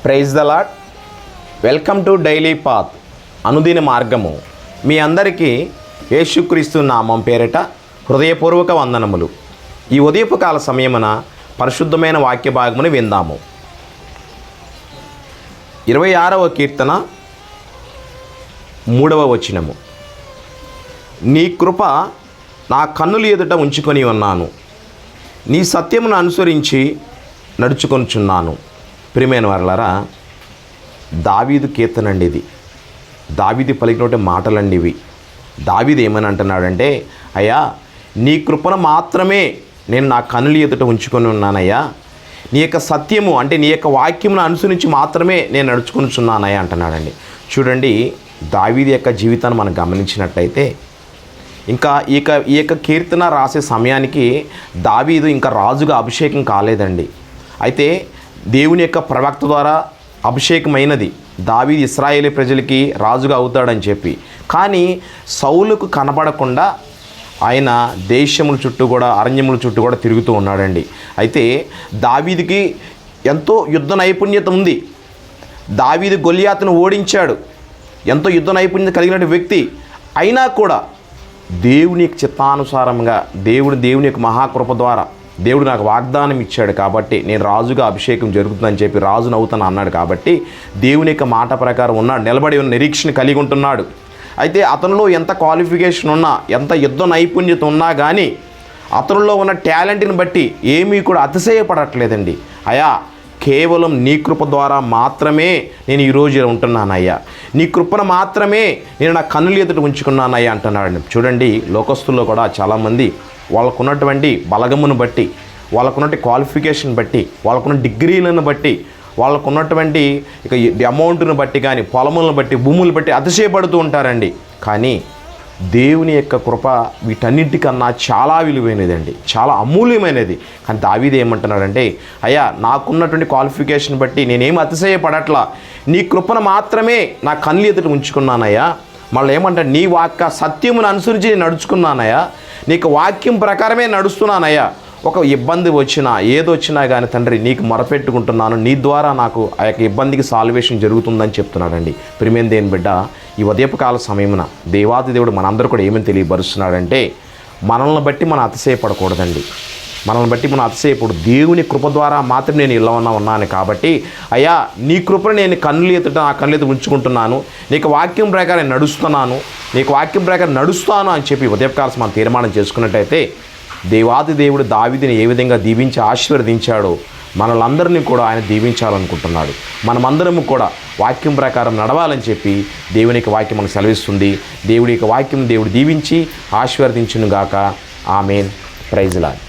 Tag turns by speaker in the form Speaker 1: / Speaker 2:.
Speaker 1: Praise the Lord. Welcome to daily path, అనుదిన మార్గము. మీ అందరికీ యేసుక్రీస్తు నామం పేరిట హృదయపూర్వక వందనములు. ఈ ఉదయపు కాల సమయమున పరిశుద్ధమైన వాక్య భాగమును విందాము. 26వ కీర్తన 3వ వచనము. నీ కృప నా కన్నుల ఎదుట ఉంచుకొని ఉన్నాను, నీ సత్యమును అనుసరించి నడుచుకొనుచున్నాను. ప్రియమైన వారలారా, దావీదు కీర్తన అండి ఇది. దావీదు పలికినటువంటి మాటలండి ఇవి. దావీదు ఏమని అంటున్నాడంటే, అయ్యా నీ కృపను మాత్రమే నేను నా కన్నుల ఎదుట ఉంచుకొని ఉన్నానయ్యా, నీ యొక్క సత్యము అంటే నీ యొక్క వాక్యమును అనుసరించి మాత్రమే నేను నడుచుకొనుచున్నానయ్యా అంటున్నాడండి. చూడండి, దావీదు యొక్క జీవితాన్ని మనం గమనించినట్లయితే ఇంకా ఈ యొక్క కీర్తన రాసే సమయానికి దావీదు ఇంకా రాజుగా అభిషేకం కాలేదండి. అయితే దేవుని యొక్క ప్రవక్త ద్వారా అభిషేకమైనది. దావీదు ఇశ్రాయేలు ప్రజలకి రాజుగా అవుతాడని చెప్పి, కానీ సౌలుకు కనబడకుండా ఆయన దేశముల చుట్టూ కూడా అరణ్యముల చుట్టూ కూడా తిరుగుతూ ఉన్నాడండి. అయితే దావీదుకి ఎంతో యుద్ధ నైపుణ్యత ఉంది. దావీదు గొలియాతును ఓడించాడు, ఎంతో యుద్ధ నైపుణ్యత కలిగిన వ్యక్తి. అయినా కూడా దేవుని చిత్తానుసారంగా దేవుని యొక్క మహాకృప ద్వారా దేవుడు నాకు వాగ్దానం ఇచ్చాడు కాబట్టి నేను రాజుగా అభిషేకం జరుగుతుందని చెప్పి రాజును అవుతాను అన్నాడు. కాబట్టి దేవుని యొక్క మాట ప్రకారం ఉన్నాడు, నిలబడి ఉన్న నిరీక్షణ కలిగి ఉంటున్నాడు. అయితే అతనిలో ఎంత క్వాలిఫికేషన్ ఉన్నా, ఎంత యుద్ధ నైపుణ్యత ఉన్నా కానీ అతనిలో ఉన్న టాలెంట్ని బట్టి ఏమీ కూడా అతిశయపడట్లేదండి. అయ్యా కేవలం నీ కృప ద్వారా మాత్రమే నేను ఈరోజు ఉంటున్నానయ్యా, నీ కృపను మాత్రమే నేను నా కన్నుల ఎదుట ఉంచుకున్నానయ్యా అంటున్నాడు. చూడండి, లోకస్తుల్లో కూడా చాలామంది వాళ్ళకున్నటువంటి బలగమును బట్టి, వాళ్ళకున్నటువంటి క్వాలిఫికేషన్ బట్టి, వాళ్ళకున్న డిగ్రీలను బట్టి, వాళ్ళకున్నటువంటి ఇక అమౌంట్ను బట్టి కానీ పొలములను బట్టి భూములను బట్టి అతిశయపడుతూ ఉంటారండి. కానీ దేవుని యొక్క కృప వీటన్నింటికన్నా చాలా విలువైనదండి, చాలా అమూల్యమైనది. కానీ దావీదు ఏమంటున్నాడంటే, అయ్యా నాకున్నటువంటి క్వాలిఫికేషన్ బట్టి నేనేం అతిశయపడట్లా, నీ కృపను మాత్రమే నా కన్నుల ఎదుట ఉంచుకున్నానయ్యా. మళ్ళీ ఏమంటాడు, నీ వాక్య సత్యమును అనుసరించి నేను నడుచుకున్నానయ్యా, నీకు వాక్యం ప్రకారమే నడుస్తున్నానయ్యా. ఒక ఇబ్బంది వచ్చినా ఏదొచ్చినా కానీ తండ్రి నీకు మొరపెట్టుకుంటున్నాను, నీ ద్వారా నాకు ఆ యొక్క ఇబ్బందికి సాల్వేషన్ జరుగుతుందని చెప్తున్నాడండి. ప్రియమైన దేవుని బిడ్డ, ఈ ఉదయపు కాల సమయమున దేవాది దేవుడు మనందరూ కూడా ఏమని తెలియపరుస్తున్నాడంటే, మనల్ని బట్టి మనం అతిశయపడకూడదండి. మనల్ని బట్టి మనం అతిశయపడు, దేవుని కృప ద్వారా మాత్రం నేను ఇలా ఉన్నాను కాబట్టి అయ్యా నీ కృపను నేను కన్నుల ఎదుట నా కన్నుల ఎదుట ఉంచుకుంటున్నాను, నీకు వాక్యం ప్రకారం నడుస్తున్నాను, నీకు వాక్యం ప్రకారం నడుస్తాను అని చెప్పి ఉదయకాలం మనం తీర్మానం చేసుకున్నట్టయితే దేవాది దేవుడు దావీదుని ఏ విధంగా దీవించి ఆశీర్వదించాడో మనలందరినీ కూడా ఆయన దీవించాలనుకుంటున్నాడు. మనమందరము కూడా వాక్యం ప్రకారం నడవాలని చెప్పి దేవునికి వాక్యం మనకు సెలవిస్తుంది. దేవుడి యొక్క వాక్యం దేవుడు దీవించి ఆశీర్వదించును గాక. ఆమేన్. Praise lord.